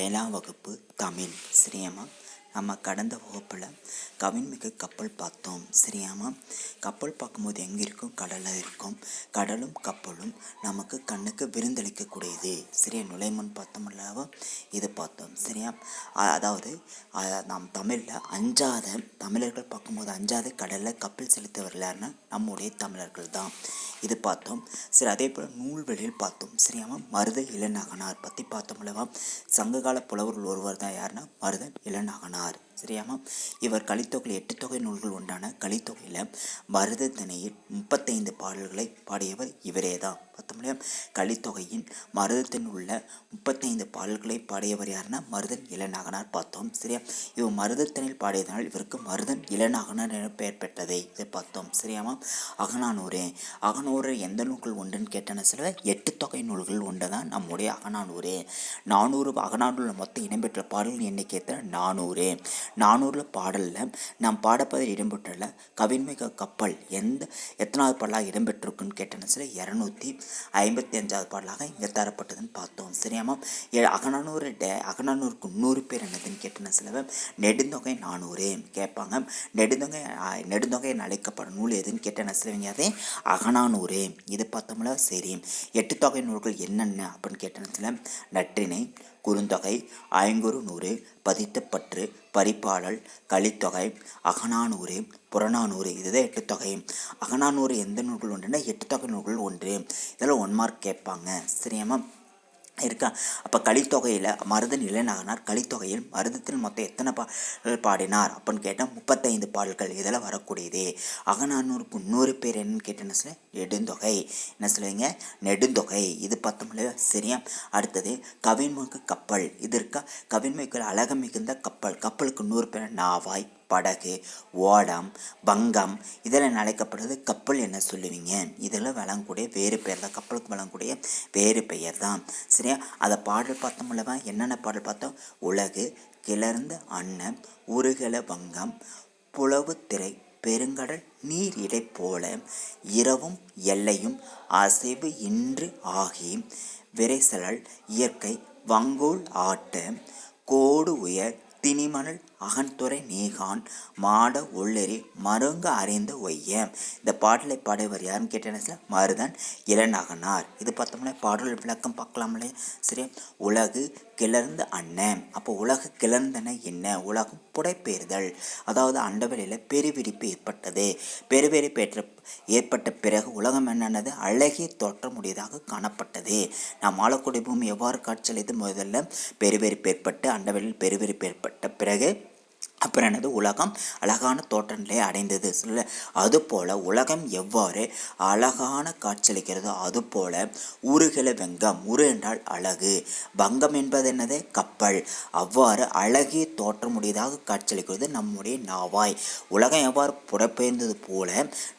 ஏழாம் வகுப்பு தமிழ். சரியாம்மா? நம்ம கடந்த வகுப்பில் கவின்மிகு கப்பல் பார்த்தோம். சரியாம்மா? கப்பல் பார்க்கும்போது எங்கே இருக்கும்? கடலில் இருக்கும். கடலும் கப்பலும் நமக்கு கண்ணுக்கு விருந்தளிக்கக்கூடியது. சரியா? நுழைமண் பார்த்தோம் அல்லவா? இது பார்த்தோம். சரியா? அதாவது நாம் தமிழில் தமிழர்கள் பார்க்கும்போது அஞ்சாத கடலில் கப்பல் செலுத்தவர்களான நம்முடைய தமிழர்கள் தான். இது பார்த்தோம். சரி, அதே போல் நூல்வெளியில் பார்த்தோம். சரியாமா? மருத இளநகனார் பற்றி பார்த்தோம் அல்லவா? சங்ககால புலவர்கள் ஒருவர் தான். யாருன்னா மருத இளநகனார். சரியாமா? இவர் கலித்தொகையில் 8 தொகை நூல்கள் உண்டான கலித்தொகையில் மருத திணையில் 35 பாடல்களை பாடியவர் இவரே தான். பார்த்தோம்லையா? கலித்தொகையின் மருதத்தின் உள்ள 35 பாடல்களை பாடியவர் யாருன்னா மருதன் இளநகனார் பார்த்தோம். சரியா? இவர் மருதத்தினில் பாடியதனால் இவருக்கு மருதன் இளநகனார் என பெயர் பெற்றதை இதை பார்த்தோம். சரியாமா? அகநானூறு எந்த நூல்கள் உண்டுன்னு கேட்டேன்னு சொல்ல 8 தொகை நூல்கள் உண்டு தான் நம்முடைய அகநானூறு. 400 அகநானூரில் மொத்தம் இடம்பெற்ற பாடல்கள் எண்ணிக்கை 400 பாடலில் நாம் பாடப்பதில் இடம்பெற்றுள்ள கவின்மிகு கப்பல் எத்தனாவது பாடலாக இடம்பெற்றிருக்குன்னு கேட்டேன்னு சொல்ல 255வது பாடலாக இங்கே தரப்பட்டதுன்னு பார்த்தோம். சரியாமா? அகநானூருக்கு 100 பேர் என்னதுன்னு கேட்டேன்னு சொல்ல நெடுந்தொகை 400 கேட்பாங்க. நெடுந்தொகை அழைக்கப்படும் நூல் எதுன்னு கேட்டேன்னு சொல்லுவீங்க. அதே அகநானூறு. இது பார்த்தோம்ல. சரி, 8 தொகை நூல்கள் என்னென்ன அப்படின்னு கேட்டேன்னு சொல்ல நற்றிணை, குறுந்தொகை, ஐங்குறுநூறு, பதித்துப்பற்று, பரிபாடல், கலித்தொகை, அகநானூறு, புறநானூறு. இதுதான் 8 தொகை. அகநானூறு எந்த நூல்கள் ஒன்றுன்னா 8 தொகை நூல்கள் ஒன்று. இதெல்லாம் 1 மார்க் கேட்பாங்க. சரியாமா? இருக்கா? அப்போ கலித்தொகையில் மருதன் இளநகனார் கலித்தொகையில் மருதத்தில் மொத்தம் எத்தனை பாடல்கள் பாடினார் அப்படின்னு கேட்டால் 35 பாடல்கள். இதெல்லாம் வரக்கூடியது. அகநானூருக்கு 100 பேர் என்னன்னு கேட்டேன்னு சொல்ல நெடுந்தொகை. என்ன சொல்லுவீங்க? நெடுந்தொகை. இது பார்த்தோம்ல. சரியா? அடுத்தது கவின்மிகு கப்பல். இது இருக்கா? கவின்மிகு அழகம் மிகுந்த கப்பல். கப்பலுக்கு 100 பேர் நாவாய், படகு, ஓடம், பங்கம் இதெல்லாம் அழைக்கப்படுறது கப்பல் என்ன சொல்லுவீங்க? இதெல்லாம் வழங்கக்கூடிய வேறு பெயர் தான். கப்பலுக்கு வழங்கக்கூடிய வேறு பெயர் தான். சரியா? அதை பாடல் பார்த்தோம் அல்லவா? என்னென்ன பாடல் பார்த்தோம்? உலகு, கிளர்ந்த அன்னம், உருகல வங்கம், புலவு திரை, பெருங்கடல் நீர் இடை போல, இரவும் எல்லையும் அசைவு இன்று ஆகி, விரைசலல் இயற்கை வங்கோல் ஆட்ட, கோடு உயர் திணிமணல் அகன்துறை நீகான் மாட உள்ளெறி மருங்க அறிந்து ஒய்ய. இந்த பாடலை பாடியவர் யாருன்னு கேட்டேன்னா மருதன் இளநகனார். இது பார்த்தோம்னா பாடல் விளக்கம் பார்க்கலாம்லே. சரி, உலகு கிளர்ந்த அன்னம். அப்போ உலகு கிளர்ந்தன என்ன? உலகம் புடைப்பெயர்தல். அதாவது அண்டவெளியில் பெருவிரிப்பு ஏற்பட்டது. பெருவிரிப்பு ஏற்பட்ட பிறகு உலகம் என்னென்னது? அழகிய தோற்றமுடையதாக காணப்பட்டது. நாம் ஆளக்கூடிய பூமி எவ்வாறு காட்சியளித்து முதல்ல பெருவிரிப்பு ஏற்பட்டு அண்டவெளியில் பெருவிரிப்பு ஏற்பட்ட பிறகு அப்புறம் என்னது? உலகம் அழகான தோற்ற நிலையை அடைந்தது. சொல்ல அதுபோல் உலகம் எவ்வாறு அழகான காட்சியளிக்கிறதோ அதுபோல் உருகில வெங்கம். உரு என்றால் அழகு, வங்கம் என்பது என்னது? கப்பல். அவ்வாறு அழகிய தோற்றமுடையதாக காட்சியளிக்கிறது நம்முடைய நாவாய். உலகம் எவ்வாறு புடப்பெயர்ந்தது போல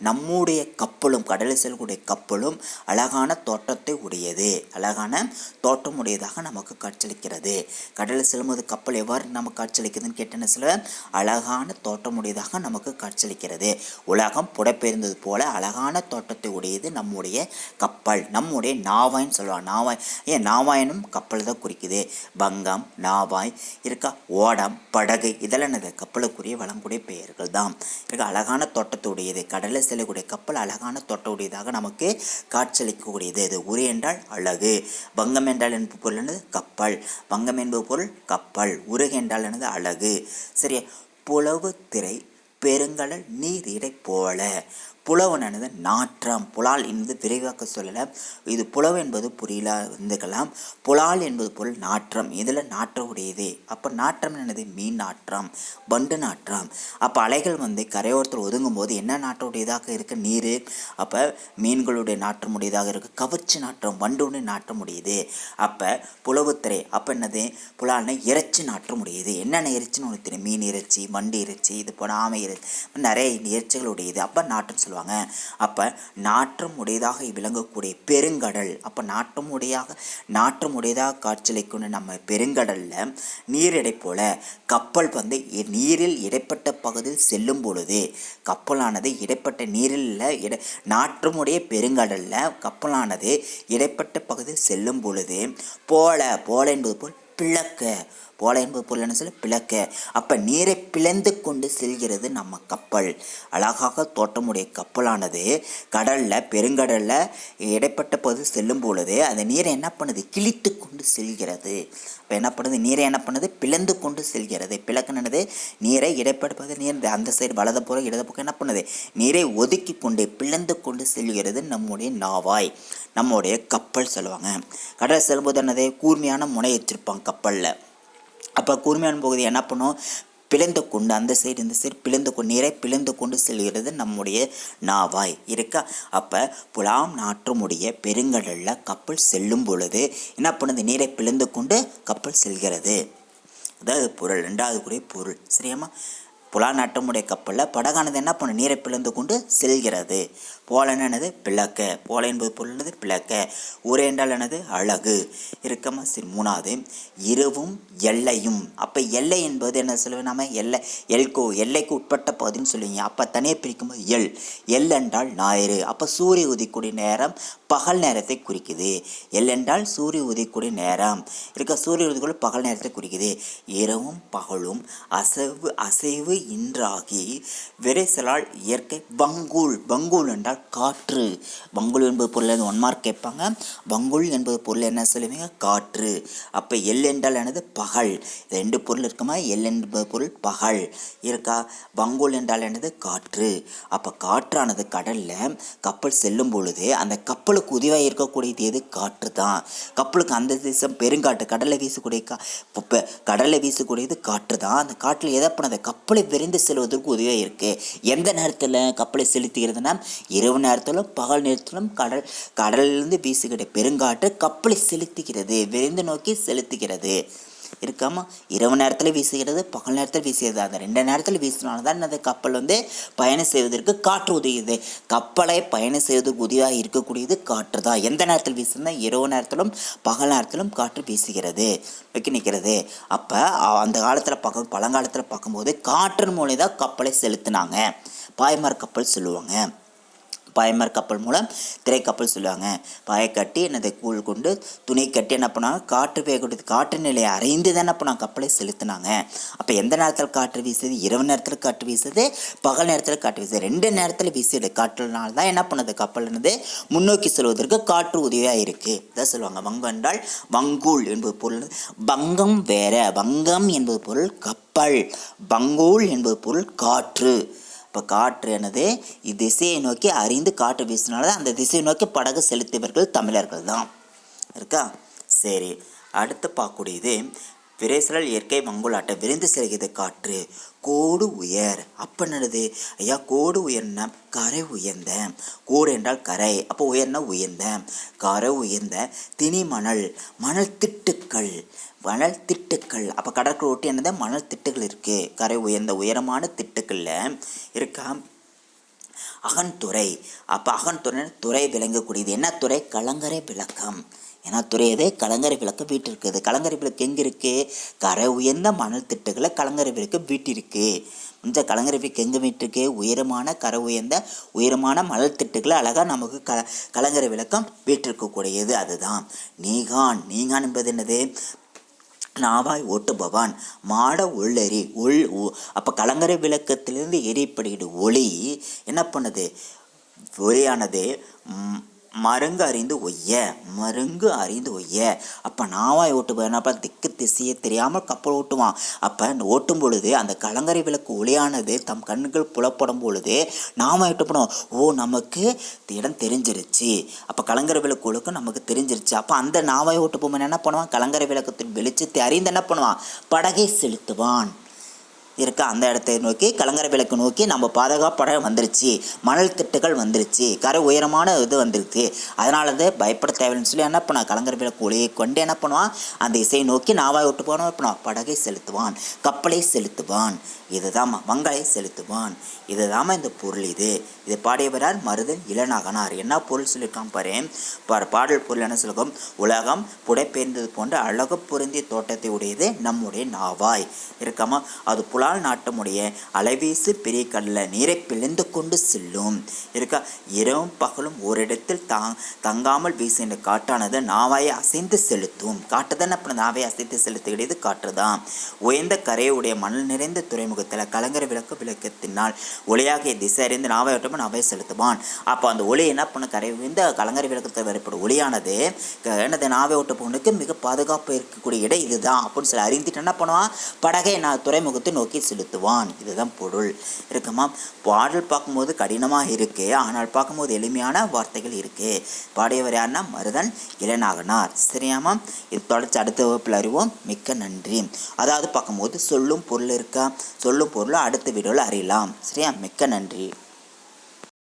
நம்முடைய கப்பலும், கடலில் செல்லக்கூடிய கப்பலும் அழகான தோற்றத்தை உடையது. அழகான தோற்றமுடையதாக நமக்கு காட்சியளிக்கிறது. கடலில் செல்லும்போது கப்பல் எவ்வாறு நமக்கு காட்சியளிக்குதுன்னு கேட்டேன்னு சொல்ல அழகான தோற்றமுடையதாக நமக்கு காட்சியளிக்கிறது. உலகம் புடப்பெயர்ந்தது போல அழகான தோற்றத்தை உடையது நம்முடைய கப்பல். நம்முடைய நாவாய்ன்னு சொல்லுவாங்க. நாவாயனும் கப்பல் தான் குறிக்குது. பங்கம், நாவாய் இருக்கா, ஓடம், படகு இதெல்லாம் என்னது? கப்பலுக்குரிய வழங்கக்கூடிய பெயர்கள் தான். இருக்க அழகான தோற்றத்தை உடையது. கடலில் செல்லக்கூடிய கப்பல் அழகான தோற்ற உடையதாக நமக்கு காட்சியளிக்கக்கூடியது. இது உரு என்றால் அழகு. பங்கம் என்றால் என்பது பொருள் என்னது? கப்பல். பங்கம் என்பது பொருள் கப்பல். உருகு என்றால் என்னது? அழகு. சரி, புலவு திரை, பெருங்கடல் நீர் இடை போல. புலவனானது நாற்றம். புலால் என்பது விரைவாக்க சொல்லலை. இது புலவு என்பது புரியல இருந்துக்கலாம். புலால் என்பது பொருள் நாற்றம். இதில் நாற்றம் உடையது. அப்போ நாற்றம் என்னது? மீன் நாற்றம், வண்டு நாற்றம். அப்போ அலைகள் கரையோரத்தில் ஒதுங்கும் போது என்ன நாற்றம் உடையதாக இருக்குது? நீர். அப்போ மீன்களுடைய நாற்றம் உடையதாக இருக்குது. கவர்ச்சி நாற்றம், வண்டுடைய நாற்றம் உடையது. அப்போ புலவுத்திரை அப்போ என்னது? புலால்னா இறைச்சி நாற்றம் உடையது. என்னென்ன இறைச்சின்னு உனக்கு தெரியும்? மீன் இறைச்சி, வண்டு இறைச்சி, இது போன ஆமை இறைச்சி, நிறைய இறைச்சிகள் உடையது. அப்போ நாற்றம் சொல்லுவாங்க. அப்ப நாற்றம் உடையதாக விளங்கக்கூடிய பெருங்கடல். அப்ப நாற்றம் உடையதாக காட்சியளிக்கும் நம்ம பெருங்கடல்ல நீரிடை போல கப்பல் நீரில் இடைப்பட்ட பகுதியில் செல்லும் பொழுது, கப்பலானது இடைப்பட்ட நீரில் நாற்றமுடைய பெருங்கடல்ல கப்பலானது இடைப்பட்ட பகுதியில் செல்லும் பொழுது போல என்பது போல் பிளக்க. போல என்பது பொருள் என்ன சொல்ல பிளக்க. அப்போ நீரை பிளந்து கொண்டு செல்கிறது நம்ம கப்பல். அழகாக தோற்றமுடைய கப்பலானது கடலில் பெருங்கடலில் இடைப்பட்ட போது செல்லும் பொழுது அந்த நீரை என்ன பண்ணுது கிழித்து கொண்டு செல்கிறது. இப்போ என்ன பண்ணுது நீரை என்ன பண்ணுது பிளந்து கொண்டு செல்கிறது. பிளக்குனது நீரை இடைப்படுவது நீர் அந்த சைடு வலது புறம் இடது பக்கம் என்ன பண்ணுது நீரை ஒதுக்கி கொண்டு பிளந்து கொண்டு செல்கிறது நம்முடைய நாவாய், நம்முடைய கப்பல் சொல்லுவாங்க. கடல் செல்லும்போது என்னது கூர்மையான முனை வச்சிருப்பாங்க கப்பலில். அப்போ கூர்மையான பகுதி என்ன பண்ணும் பிளந்து கொண்டு அந்த சைடு இந்த சைடு பிளந்து கொண்டு நீரை பிளந்து கொண்டு செல்கிறது நம்முடைய நாவாய் இருக்கா. அப்போ புலாம் நாற்றமுடைய பெருங்கடலில் கப்பல் செல்லும் பொழுது என்ன பண்ணுது நீரை பிளந்து கொண்டு கப்பல் செல்கிறது. அதாவது பொருள் ரெண்டாவது கூடிய பொருள் சரியாம்மா. புலா நாட்டமுடைய கப்பலில் படகானது என்ன பண்ணும் நீரை பிளந்து கொண்டு செல்கிறது. போலன்னு என்னது பிளக்க. போல என்பது பொருள் என்னது பிளக்க. ஊரே என்றால் என்னது அழகு இருக்கமா. சரி மூணாவது இரவும் எல்லையும். அப்போ எல்லை என்பது என்ன சொல்லுவேன் நம்ம எல்லைக்கு உட்பட்ட பகுதின்னு சொல்லுவீங்க. அப்போ தனியாக பிரிக்கும்போது எல் என்றால் ஞாயிறு. அப்போ சூரிய உதிக்கூடிய நேரம் பகல் நேரத்தை குறிக்குது. எல் என்றால் சூரிய உதிக்கூடிய நேரம் இருக்க. சூரிய உதிக்குள்ள பகல் நேரத்தை குறிக்குது. இரவும் பகலும் அசைவு இன்றாகி விரைசலால் இயற்கை வங்கூல் என்றால் காற்று. வங்கூல் என்பது பொருள் 1 மார்க் கேட்பாங்க. வங்கூல் என்பது பொருள் என்ன சொல்லுவீங்க காற்று. அப்போ எல் என்றால் என்னது பகல். 2 பொருள் இருக்குமா. எல் என்பது பொருள் பகல் இருக்கா. வங்கூல் என்றால் என்னது காற்று. அப்போ காற்றானது கடலில் கப்பல் செல்லும் பொழுது அந்த கப்பலுக்கு உதவியாக இருக்கக்கூடியது எது காற்று தான். கப்பலுக்கு அந்த தேசம் பெருங்காற்று கடலில் வீசக்கூடியது காற்று தான். அந்த காற்றில் எதை பண்ண கப்பலை விரைந்து செல்வதற்கு உதவியாக இருக்குது. எந்த நேரத்தில் கப்பலை செலுத்துகிறதுனா இரவு நேரத்திலும் பகல் நேரத்திலும் கடலிலிருந்து வீசுகிற பெருங்காற்று கப்பலை செலுத்துகிறது, விரைந்து நோக்கி செலுத்துகிறது இருக்காமல். இரவு நேரத்தில் வீசுகிறது பகல் நேரத்தில் வீசுகிறது. அந்த 2 நேரத்தில் வீசினால்தான் அந்த கப்பல் பயணம் செய்வதற்கு காற்று உதவுகிறது. கப்பலை பயணம் செய்வதற்கு உதவியாக இருக்கக்கூடியது காற்று தான். எந்த நேரத்தில் வீசுனா இரவு நேரத்திலும் பகல் நேரத்திலும் காற்று வீசுகிறது நிற்கிறது. அப்போ அந்த காலத்தில் பழங்காலத்தில் பார்க்கும்போது காற்றின் மூலம் தான் கப்பலை செலுத்தினாங்க. பாய்மர கப்பல் சொல்லுவாங்க. பாய்மர கப்பல் மூலம் திரைக்கப்பல் சொல்லுவாங்க. பாயை கட்டி என்னது கூழ் கொண்டு துணி கட்டி என்ன பண்ணாங்க காற்று வேகப்படுத்தி காற்று நிலையை அறிந்து தான் என்ன பண்ணாங்க கப்பலை செலுத்தினாங்க. அப்போ எந்த நேரத்தில் காற்று வீசுது இரவு நேரத்தில் காற்று வீசுது பகல் நேரத்தில் காற்று வீசுது. 2 நேரத்தில் வீசுது. காற்றுனால தான் என்ன பண்ணுது கப்பல் முன்னோக்கி செல்வதற்கு காற்று உதவியாக இருக்குது. இதான் சொல்லுவாங்க. வங்கம் என்றால் வங்கூல் என்பது பொருள். வங்கம் வேற. வங்கம் என்பது பொருள் கப்பல். வங்கூல் என்பது பொருள் காற்று. இப்போ காற்று என்னது இத்திசையை நோக்கி அறிந்து காற்று வீசினால அந்த திசையை நோக்கி படகு செலுத்தியவர்கள் தமிழர்கள் தான் இருக்கா. சரி அடுத்து பார்க்கக்கூடியது விரைசலால் இயற்கை வங்குலாட்டை விரைந்து செல்கிறது காற்று. கோடு உயர். அப்போ என்னது ஐயா கோடு உயர்னா கரை உயர்ந்த. கோடு என்றால் கரை. அப்போ உயர்னா உயர்ந்த. கரை உயர்ந்த திணி மணல் திட்டுக்கள். அப்போ கடற்கரை ஒட்டி என்னது மணல் திட்டுகள் இருக்குது. கரை உயர்ந்த உயரமான திட்டுக்களில் இருக்கா. அகன்துறை. அப்போ அகன்துறை துறை விளங்கக்கூடியது. என்ன துறை கலங்கரை விளக்கம். ஏன்னா துறை எது கலங்கரை விளக்கம் வீட்டு இருக்குது. கலங்கரை விளக்கு எங்கே இருக்குது கரை உயர்ந்த மணல் திட்டுகளை கலங்கரை விளக்கு வீட்டு இருக்குது. இந்த கலங்கரை விளக்கு எங்கே வீட்டிருக்கு உயரமான கரை உயர்ந்த உயரமான மணல் திட்டுகளை அழகாக நமக்கு கலங்கரை விளக்கம் வீட்டிருக்கக்கூடியது. அதுதான் நீகான் என்பது என்னது நாவாய் ஓட்டுபவான் மாட உள்ளெறி அப்போ கலங்கரை விளக்கத்திலிருந்து எரிப்படுகிற ஒளி என்ன பண்ணுது ஒளியானது மருங்கு அறிந்து ஒய்ய. அப்போ நாவாய் ஓட்டுபவன் அப்போ திக்கு திசையை தெரியாமல் கப்பல் ஓட்டுவான். அப்போ ஓட்டும் பொழுது அந்த கலங்கரை விளக்கு ஒளியானது தம் கண்ணுகள் புலப்படும் பொழுது நாவாய் ஓட்டப்படும். நமக்கு இடம் தெரிஞ்சிருச்சு. அப்போ கலங்கரை விளக்கு ஒழுக்கம் நமக்கு தெரிஞ்சிருச்சு. அப்போ அந்த நாவாய் ஓட்டுபவன் என்ன பண்ணுவான் கலங்கரை விளக்கத்தின் வெளிச்சத்தை அறிந்து என்ன பண்ணுவான் படகை செலுத்துவான் இருக்கா. அந்த இடத்தை நோக்கி கலங்கரை விளக்கு நோக்கி நம்ம பாதுகாப்பட வந்துருச்சு. மணல் திட்டுகள் வந்துருச்சு. கரை உயரமான இது வந்துருச்சு. அதனால பயப்பட தேவையில்லைன்னு சொல்லி என்ன பண்ணுவான் கலங்கரை விளக்கு ஒளியை கொண்டு என்ன பண்ணுவான் அந்த இசையை நோக்கி நாவாய் விட்டு போனோம் படகை செலுத்துவான் கப்பலை செலுத்துவான். இதுதான் வங்களை செலுத்துவான். இதுதாம இந்த பொருள். இது பாடியவரார் மருதன் இளநகனார். என்ன பொருள் சொல்லியிருக்கான் பாரு. பாடல் பொருள் என்ன சொல்லுவோம் உலகம் புடைப்பெயர்ந்தது போன்ற அழகு பொருந்திய தோட்டத்தை உடையது நம்முடைய நாவாய் இருக்காமா. அது புலால் நாட்டமுடைய அலைவீசு பெரிய கடலில் நீரை பிழிந்து கொண்டு செல்லும் இருக்கா. இரவும் பகலும் ஓரிடத்தில் தங்காமல் வீசுகின்ற காற்றானது நாவாயை அசைந்து செலுத்தும். காற்று தானே அப்போ நாவை அசைத்து செலுத்துகிறது காற்று தான். உயர்ந்த கரையுடைய மணல் நிறைந்த துறைமுகத்தில் கலங்கரை விளக்கத்தினால் ஒளியாகிய திசை அறிந்து நாவை விட்டவன் நாவை செலுத்துவான். அப்போ அந்த ஒளி என்ன பண்ண கரை உயர்ந்த கலங்கரை விளக்கத்தில் வரப்படும் ஒளியானது எனது நாவை விட்ட பொண்ணுக்கு மிக பாதுகாப்பு இருக்கக்கூடிய இடம் இதுதான் அப்படின்னு சொல்லி அறிந்துட்டு என்ன பண்ணுவான், படகை நான் துறைமுகத்தை நோக்கி செலுத்துவான். இதுதான் பொருள் இருக்குமா. பாடல் பார்க்கும்போது கடினமாக இருக்கு, ஆனால் பார்க்கும்போது எளிமையான வார்த்தைகள் இருக்கு. பாடியவர் யாருன்னா மருதன் இளநாகனார். சரியாமா. இது தொடர்ச்சி அடுத்த வகுப்பில் அறிவோம். மிக்க நன்றி. அதாவது பார்க்கும்போது சொல்லும் பொருள் இருக்கா, சொல்லும் பொருளை அடுத்த வீடியோவில் அறியலாம். சரியா. மிக்க நன்றி.